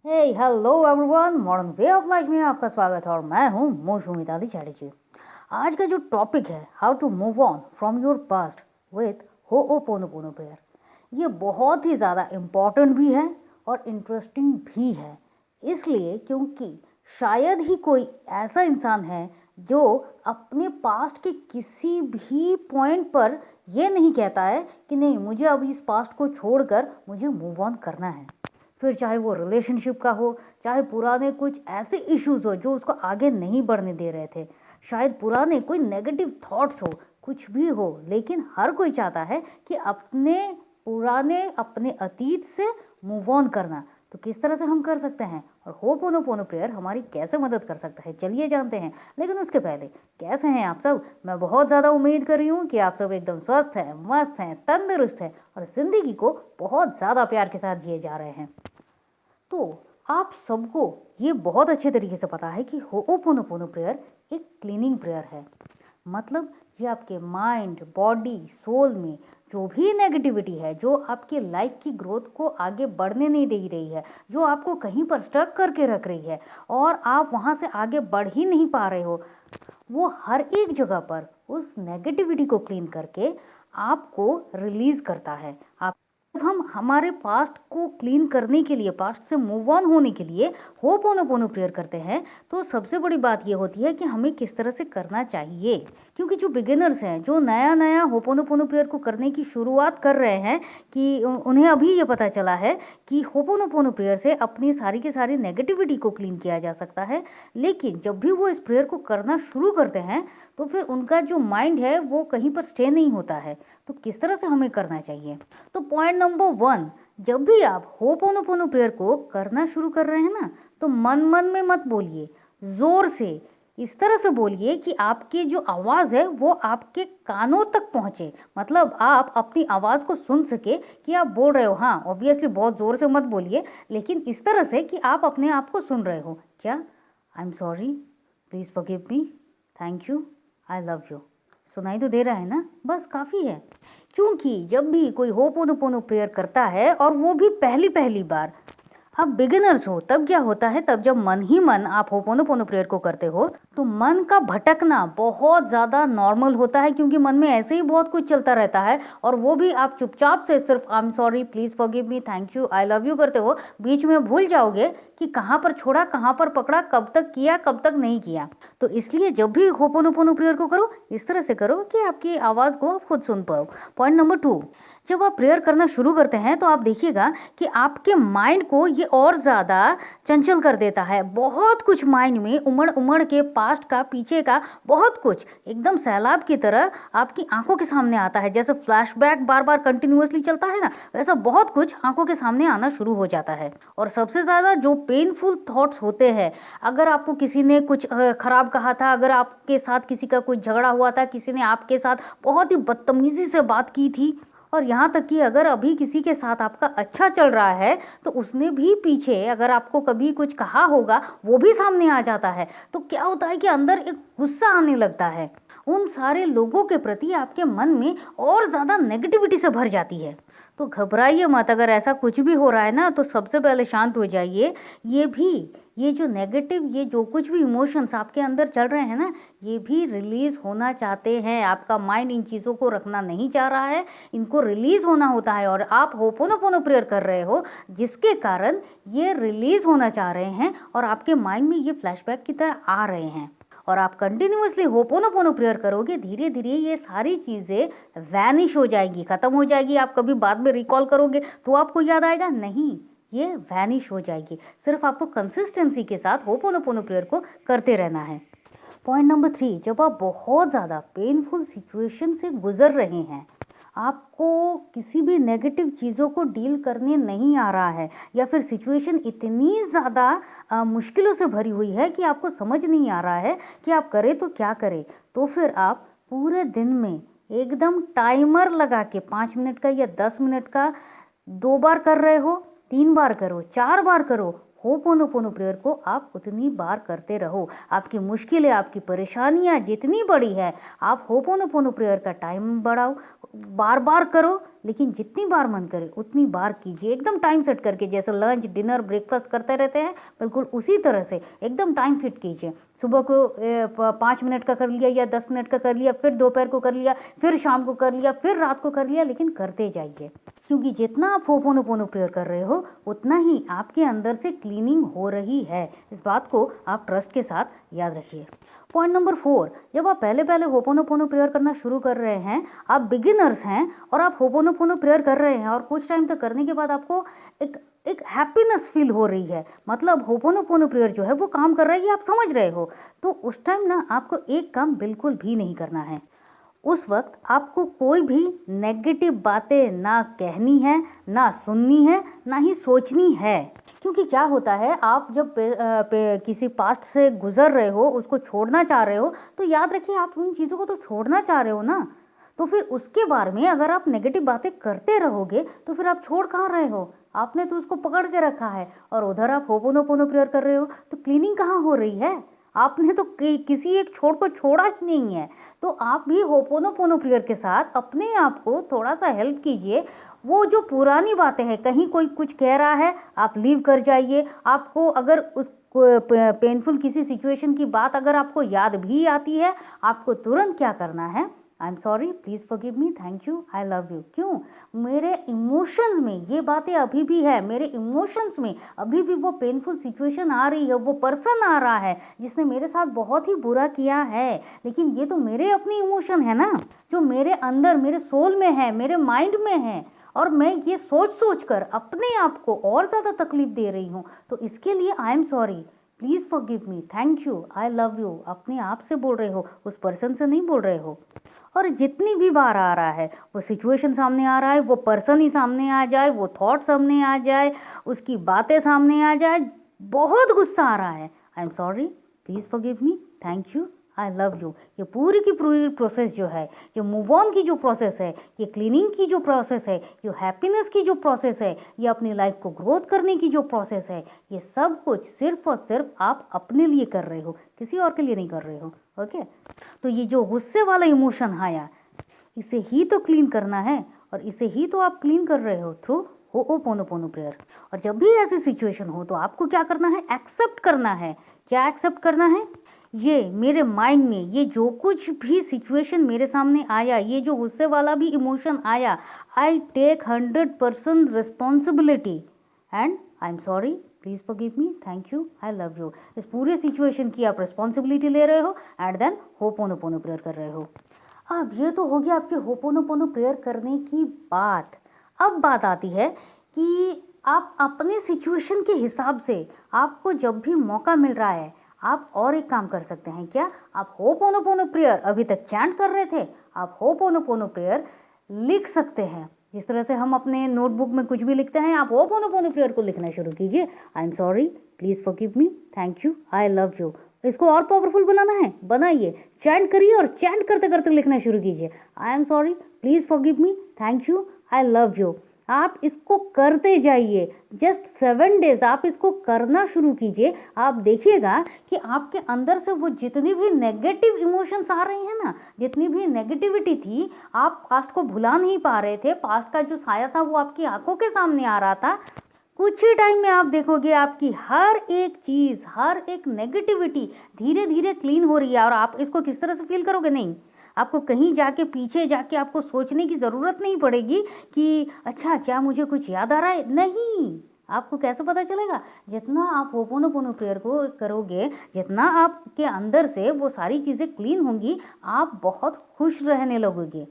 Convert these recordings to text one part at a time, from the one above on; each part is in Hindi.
Hey hello everyone, modern way of life में आपका स्वागत है और मैं हूँ मोशू मिताली चैटर्जी। आज का जो टॉपिक है how to move on from your past with ho'oponopono prayer, ये बहुत ही ज़्यादा इम्पॉर्टेंट भी है और इंटरेस्टिंग भी है। इसलिए क्योंकि शायद ही कोई ऐसा इंसान है जो अपने पास्ट के किसी भी पॉइंट पर ये नहीं कहता है कि नहीं, मुझे अब इस पास्ट को छोड़कर मुझे मूव ऑन करना है। फिर चाहे वो रिलेशनशिप का हो, चाहे पुराने कुछ ऐसे इश्यूज हो जो उसको आगे नहीं बढ़ने दे रहे थे, शायद पुराने कोई नेगेटिव थॉट्स हो, कुछ भी हो, लेकिन हर कोई चाहता है कि अपने अतीत से मूव ऑन करना। तो किस तरह से हम कर सकते हैं और होपोनोपोनो प्रेयर हमारी कैसे मदद कर सकता है, चलिए जानते हैं। लेकिन उसके पहले, कैसे हैं आप सब? मैं बहुत ज़्यादा उम्मीद कर रही हूँ कि आप सब एकदम स्वस्थ हैं, मस्त हैं, तंदुरुस्त हैं और ज़िंदगी को बहुत ज़्यादा प्यार के साथ जिए जा रहे हैं। तो आप सबको ये बहुत अच्छे तरीके से पता है कि होओपोनोपोनो प्रेयर एक क्लीनिंग प्रेयर है। मतलब ये आपके माइंड, बॉडी, सोल में जो भी नेगेटिविटी है, जो आपके लाइफ की ग्रोथ को आगे बढ़ने नहीं दे रही है, जो आपको कहीं पर स्टक करके रख रही है और आप वहाँ से आगे बढ़ ही नहीं पा रहे हो, वो हर एक जगह पर उस नेगेटिविटी को क्लीन करके आपको रिलीज करता है। आप जब हम हमारे पास्ट को क्लीन करने के लिए, पास्ट से मूव ऑन होने के लिए होपोनोपोनो प्रेयर करते हैं, तो सबसे बड़ी बात ये होती है कि हमें किस तरह से करना चाहिए। क्योंकि जो बिगिनर्स हैं, जो नया नया होपोनोपोनो प्रेयर को करने की शुरुआत कर रहे हैं, कि उन्हें अभी ये पता चला है कि होपोनोपोनो प्रेयर से अपनी सारी की सारी नेगेटिविटी को क्लीन किया जा सकता है। लेकिन जब भी वो इस प्रेयर को करना शुरू करते हैं तो फिर उनका जो माइंड है वो कहीं पर स्टे नहीं होता है। तो किस तरह से हमें करना चाहिए? तो पॉइंट नंबर 1, जब भी आप होपोनोपोनो प्रेयर को करना शुरू कर रहे हैं ना, तो मन मन में मत बोलिए, जोर से इस तरह से बोलिए कि आपकी जो आवाज़ है वो आपके कानों तक पहुँचे। मतलब आप अपनी आवाज़ को सुन सके कि आप बोल रहे हो। हाँ, ऑब्वियसली बहुत ज़ोर से मत बोलिए, लेकिन इस तरह से कि आप अपने आप को सुन रहे हो। क्या? आई am sorry, please forgive me, thank you, I love you. सुनाई तो दे रहा है ना? बस काफ़ी है। क्योंकि जब भी कोई होपोनोपोनो प्रेयर करता है और वो भी पहली पहली बार, आप बिगिनर्स हो, तब क्या होता है, तब जब मन ही मन आप होपोनोपोनो प्रेयर को करते हो तो मन का भटकना बहुत ज़्यादा नॉर्मल होता है। क्योंकि मन में ऐसे ही बहुत कुछ चलता रहता है और वो भी आप चुपचाप से सिर्फ आई am sorry, please forgive me, thank you, I love you करते हो, बीच में भूल जाओगे कि कहाँ पर छोड़ा, कहाँ पर पकड़ा, कब तक किया, कब तक नहीं किया। तो इसलिए जब भी होपोनोपोनो प्रेयर को करो, इस तरह से करो कि आपकी आवाज़ को आप खुद सुन पाओ। पॉइंट नंबर 2, जब आप प्रेयर करना शुरू करते हैं तो आप देखिएगा कि आपके माइंड को ये और ज़्यादा चंचल कर देता है। बहुत कुछ माइंड में उमड़ उमड़ के पास्ट का, पीछे का बहुत कुछ एकदम सैलाब की तरह आपकी आंखों के सामने आता है। जैसे फ्लैशबैक बार बार कंटिन्यूअसली चलता है ना, वैसा बहुत कुछ आंखों के सामने आना शुरू हो जाता है। और सबसे ज़्यादा जो पेनफुल थॉट्स होते हैं, अगर आपको किसी ने कुछ खराब कहा था, अगर आपके साथ किसी का कुछ झगड़ा हुआ था, किसी ने आपके साथ बहुत ही बदतमीजी से बात की थी, और यहाँ तक कि अगर अभी किसी के साथ आपका अच्छा चल रहा है तो उसने भी पीछे अगर आपको कभी कुछ कहा होगा वो भी सामने आ जाता है, तो क्या होता है कि अंदर एक गुस्सा आने लगता है। उन सारे लोगों के प्रति आपके मन में और ज़्यादा नेगेटिविटी से भर जाती है। तो घबराइए मत, अगर ऐसा कुछ भी हो रहा है ना, तो सबसे पहले शांत हो जाइए। ये जो नेगेटिव, ये जो कुछ भी इमोशंस आपके अंदर चल रहे हैं ना, ये भी रिलीज़ होना चाहते हैं। आपका माइंड इन चीज़ों को रखना नहीं चाह रहा है, इनको रिलीज़ होना होता है। और आप होपोनोपोनो प्रेयर कर रहे हो जिसके कारण ये रिलीज़ होना चाह रहे हैं और आपके माइंड में ये फ्लैशबैक की तरह आ रहे हैं। और आप कंटिन्यूअसली होपोनोपोनो प्रेयर करोगे, धीरे धीरे ये सारी चीज़ें वैनिश हो जाएगी, ख़त्म हो जाएगी। आप कभी बाद में रिकॉल करोगे तो आपको याद आएगा नहीं, ये वैनिश हो जाएगी। सिर्फ आपको कंसिस्टेंसी के साथ होपोनोपोनो प्रेयर को करते रहना है। पॉइंट नंबर 3, जब आप बहुत ज़्यादा पेनफुल सिचुएशन से गुजर रहे हैं, आपको किसी भी नेगेटिव चीज़ों को डील करने नहीं आ रहा है, या फिर सिचुएशन इतनी ज़्यादा मुश्किलों से भरी हुई है कि आपको समझ नहीं आ रहा है कि आप करें तो क्या करें, तो फिर आप पूरे दिन में एकदम टाइमर लगा के 5 मिनट का या 10 मिनट का 2 बार कर रहे हो, 3 बार करो, 4 बार करो, होपोनोपोनो प्रेयर को आप उतनी बार करते रहो। आपकी मुश्किलें, आपकी परेशानियाँ जितनी बड़ी है, आप होपोनोपोनो प्रेयर का टाइम बढ़ाओ, बार बार करो, लेकिन जितनी बार मन करे उतनी बार कीजिए। एकदम टाइम सेट करके, जैसे लंच, डिनर, ब्रेकफास्ट करते रहते हैं, बिल्कुल उसी तरह से एकदम टाइम फिट कीजिए। सुबह को 5 मिनट का कर लिया या 10 मिनट का कर लिया, फिर दोपहर को कर लिया, फिर शाम को कर लिया, फिर रात को कर लिया, लेकिन करते जाइए। क्योंकि जितना आप होपोनोपोनो प्रेयर कर रहे हो उतना ही आपके अंदर से क्लीनिंग हो रही है। इस बात को आप ट्रस्ट के साथ याद रखिए। पॉइंट नंबर 4, जब आप पहले पहले होपोनोपोनो प्रेयर करना शुरू कर रहे हैं, आप बिगिनर्स हैं और आप होपोनोपोनो प्रेयर कर रहे हैं और कुछ टाइम तक करने के बाद आपको एक हैप्पीनेस फील हो रही है, मतलब होपोनोपोनो प्रेयर जो है वो काम कर रहा है, ये आप समझ रहे हो, तो उस टाइम ना आपको एक काम बिल्कुल भी नहीं करना है। उस वक्त आपको कोई भी नेगेटिव बातें ना कहनी है, ना सुननी है, ना ही सोचनी है। क्योंकि क्या होता है, आप जब किसी पास्ट से गुजर रहे हो, उसको छोड़ना चाह रहे हो, तो याद रखिए आप उन चीज़ों को तो छोड़ना चाह रहे हो ना, तो फिर उसके बारे में अगर आप नेगेटिव बातें करते रहोगे तो फिर आप छोड़ कहाँ रहे हो? आपने तो उसको पकड़ के रखा है और उधर आप होपोनोपोनो प्रेयर कर रहे हो, तो क्लीनिंग कहाँ हो रही है? आपने तो किसी एक छोर को छोड़ा ही नहीं है। तो आप भी होपोनोपोनो प्रेयर के साथ अपने आप को थोड़ा सा हेल्प कीजिए। वो जो पुरानी बातें हैं, कहीं कोई कुछ कह रहा है, आप लीव कर जाइए। आपको अगर उस पेनफुल किसी सिचुएशन की बात अगर आपको याद भी आती है, आपको तुरंत क्या करना है? I am sorry, please forgive me, thank you, I love you. क्यों? मेरे इमोशंस में ये बातें अभी भी है, मेरे इमोशंस में अभी भी वो पेनफुल सिचुएशन आ रही है, वो पर्सन आ रहा है जिसने मेरे साथ बहुत ही बुरा किया है, लेकिन ये तो मेरे अपने इमोशन है ना, जो मेरे अंदर, मेरे सोल में है, मेरे माइंड में है, और मैं ये सोच सोच कर अपने आप को और ज़्यादा तकलीफ दे रही हूँ। तो इसके लिए आई am sorry, please forgive me, thank you, I love you. अपने आप से बोल रहे हो, उस पर्सन से नहीं बोल रहे हो। और जितनी भी बार आ रहा है, वो सिचुएशन सामने आ रहा है, वो पर्सन ही सामने आ जाए, वो थॉट सामने आ जाए, उसकी बातें सामने आ जाए, बहुत गुस्सा आ रहा है, I am sorry, please forgive me, thank you, I love you. ये पूरी की पूरी प्रोसेस जो है, ये मूव ऑन की जो प्रोसेस है, ये क्लीनिंग की जो प्रोसेस है, ये हैप्पीनेस की जो प्रोसेस है, ये अपनी लाइफ को ग्रोथ करने की जो प्रोसेस है, ये सब कुछ सिर्फ और सिर्फ आप अपने लिए कर रहे हो, किसी और के लिए नहीं कर रहे हो। ओके, तो ये जो गुस्से वाला इमोशन आया, इसे ही तो क्लीन करना है, और इसे ही तो आप क्लीन कर रहे हो थ्रू होपोनोपोनो प्रेयर। और जब भी ऐसी सिचुएशन हो तो आपको क्या करना है? एक्सेप्ट करना है। क्या एक्सेप्ट करना है? ये मेरे माइंड में ये जो कुछ भी सिचुएशन मेरे सामने आया, ये जो गुस्से वाला भी इमोशन आया, I take 100% responsibility and I am sorry, please forgive me, thank you, I love you. इस पूरे सिचुएशन की आप रिस्पॉन्सिबिलिटी ले रहे हो एंड देन होपोनोपोनो प्रेयर कर रहे हो। अब ये तो हो गया आपके होपोनोपोनो प्रेयर करने की बात। अब बात आती है कि आप अपने सिचुएशन के हिसाब से आपको जब भी मौका मिल रहा है, आप और एक काम कर सकते हैं। क्या? आप होपोनोपोनो प्रेयर अभी तक चैंट कर रहे थे, आप होपोनोपोनो प्रेयर लिख सकते हैं। जिस तरह से हम अपने नोटबुक में कुछ भी लिखते हैं, आप होपोनोपोनो प्रेयर को लिखना शुरू कीजिए। आई am sorry, please forgive me, thank you, I love you. इसको और पावरफुल बनाना है, बनाइए, चैंट करिए और चैंट करते करते लिखना शुरू कीजिए। आई am sorry, please forgive me, thank you, I love you. आप इसको करते जाइए। जस्ट 7 डेज आप इसको करना शुरू कीजिए। आप देखिएगा कि आपके अंदर से वो जितनी भी नेगेटिव इमोशंस आ रही हैं ना, जितनी भी नेगेटिविटी थी, आप पास्ट को भुला नहीं पा रहे थे, पास्ट का जो साया था वो आपकी आंखों के सामने आ रहा था, कुछ ही टाइम में आप देखोगे आपकी हर एक चीज़, हर एक नेगेटिविटी धीरे धीरे क्लीन हो रही है। और आप इसको किस तरह से फील करोगे? नहीं, आपको कहीं जाके पीछे जाके आपको सोचने की ज़रूरत नहीं पड़ेगी कि अच्छा क्या मुझे कुछ याद आ रहा है। नहीं, आपको कैसे पता चलेगा? जितना आप होपोनोपोनो प्रेयर को करोगे, जितना आपके अंदर से वो सारी चीज़ें क्लीन होंगी, आप बहुत खुश रहने लगोगे।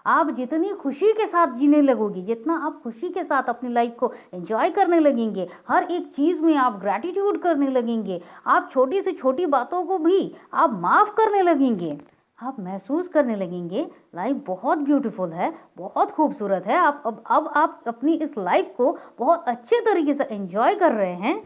आप जितनी खुशी के साथ जीने लगोगी, जितना आप खुशी के साथ अपनी लाइफ को एंजॉय करने लगेंगे, हर एक चीज़ में आप ग्रैटिट्यूड करने लगेंगे, आप छोटी से छोटी बातों को भी आप माफ़ करने लगेंगे, आप महसूस करने लगेंगे लाइफ बहुत ब्यूटीफुल है, बहुत खूबसूरत है। अब आप अपनी इस लाइफ को बहुत अच्छे तरीके से एंजॉय कर रहे हैं,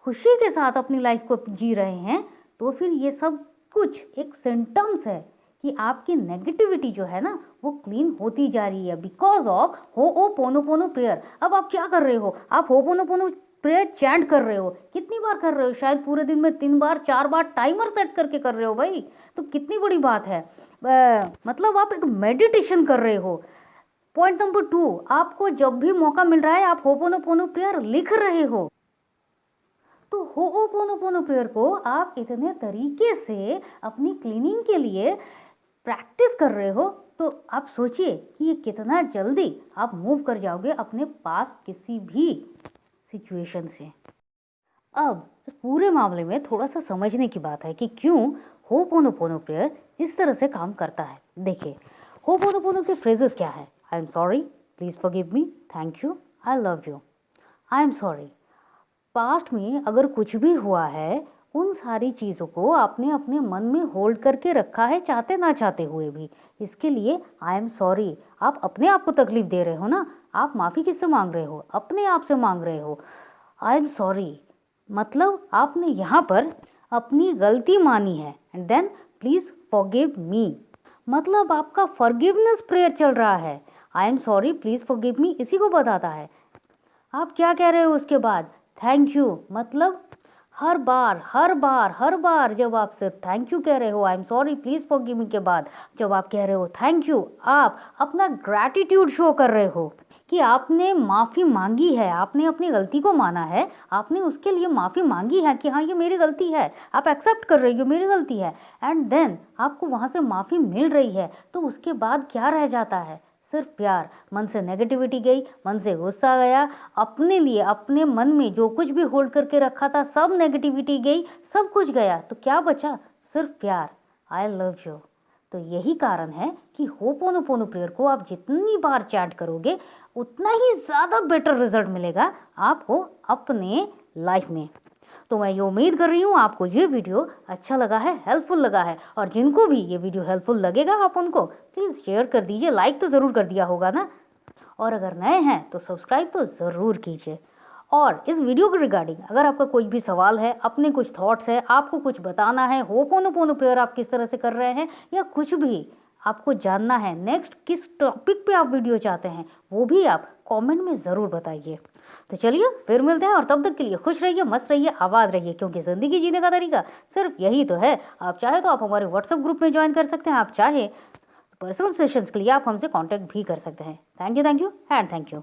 खुशी के साथ अपनी लाइफ को जी रहे हैं। तो फिर ये सब कुछ एक सिम्टम्स है कि आपकी नेगेटिविटी जो है ना वो क्लीन होती जा रही है बिकॉज ऑफ होओपोनोपोनो प्रेयर। अब आप क्या कर रहे हो, आप होओपोनोपोनो प्रेयर चैंट कर रहे हो। कितनी बार कर रहे हो, शायद पूरे दिन में 3 बार 4 बार टाइमर सेट करके कर रहे हो भाई, तो कितनी बड़ी बात है। मतलब आप एक मेडिटेशन कर रहे हो। पॉइंट नंबर 2, आपको जब भी मौका मिल रहा है आप होओपोनोपोनो प्रेयर लिख रहे हो। तो होओपोनोपोनो प्रेयर को आप इतने तरीके से अपनी क्लीनिंग के लिए प्रैक्टिस कर रहे हो, तो आप सोचिए कि ये कितना जल्दी आप मूव कर जाओगे अपने पास किसी भी सिचुएशन से। अब इस पूरे मामले में थोड़ा सा समझने की बात है कि क्यों होओपोनोपोनो प्रेयर इस तरह से काम करता है। देखिए, होओपोनोपोनो के फ्रेजेस क्या है? I am sorry, please forgive me, thank you, I love you, I am sorry. Past में अगर कुछ भी हुआ है, उन सारी चीज़ों को आपने अपने मन में होल्ड करके रखा है, चाहते ना चाहते हुए भी। इसके लिए आई एम सॉरी। आप अपने आप को तकलीफ दे रहे हो ना, आप माफ़ी किससे मांग रहे हो? अपने आप से मांग रहे हो। आई एम सॉरी मतलब आपने यहाँ पर अपनी गलती मानी है, and then please forgive me मतलब आपका फॉरगिवनेस प्रेयर चल रहा है। I am sorry, please forgive me इसी को बताता है। आप क्या कह रहे हो उसके बाद? थैंक यू मतलब हर बार जब आप सिर्फ थैंक यू कह रहे हो, आई एम सॉरी प्लीज़ फॉरगिव मी के बाद जब आप कह रहे हो थैंक यू, आप अपना ग्रैटिट्यूड शो कर रहे हो कि आपने माफ़ी मांगी है, आपने अपनी गलती को माना है, आपने उसके लिए माफ़ी मांगी है कि हाँ ये मेरी गलती है, आप एक्सेप्ट कर रहे हो मेरी गलती है, एंड देन आपको वहाँ से माफ़ी मिल रही है। तो उसके बाद क्या रह जाता है? सिर्फ प्यार। मन से नेगेटिविटी गई, मन से गुस्सा गया, अपने लिए अपने मन में जो कुछ भी होल्ड करके रखा था सब नेगेटिविटी गई, सब कुछ गया, तो क्या बचा? सिर्फ प्यार, आई लव यू। तो यही कारण है कि होओपोनोपोनो प्रेयर को आप जितनी बार चैंट करोगे उतना ही ज़्यादा बेटर रिजल्ट मिलेगा आपको अपने लाइफ में। तो मैं ये उम्मीद कर रही हूँ आपको ये वीडियो अच्छा लगा है, हेल्पफुल लगा है, और जिनको भी ये वीडियो हेल्पफुल लगेगा आप उनको प्लीज़ शेयर कर दीजिए, लाइक तो ज़रूर कर दिया होगा ना, और अगर नए हैं तो सब्सक्राइब तो ज़रूर कीजिए। और इस वीडियो के रिगार्डिंग अगर आपका कोई भी सवाल है, अपने कुछ थॉट्स है, आपको कुछ बताना है, होओपोनोपोनो प्रेयर आप किस तरह से कर रहे हैं, या कुछ भी आपको जानना है, नेक्स्ट किस टॉपिक पे आप वीडियो चाहते हैं, वो भी आप कमेंट में ज़रूर बताइए। तो चलिए फिर मिलते हैं, और तब तक के लिए खुश रहिए, मस्त रहिए, आबाद रहिए, क्योंकि ज़िंदगी जीने का तरीका सिर्फ यही तो है। आप चाहे तो आप हमारे व्हाट्सएप ग्रुप में ज्वाइन कर सकते हैं, आप चाहे पर्सनल सेशंस के लिए आप हमसे कांटेक्ट भी कर सकते हैं। Thank you and thank you.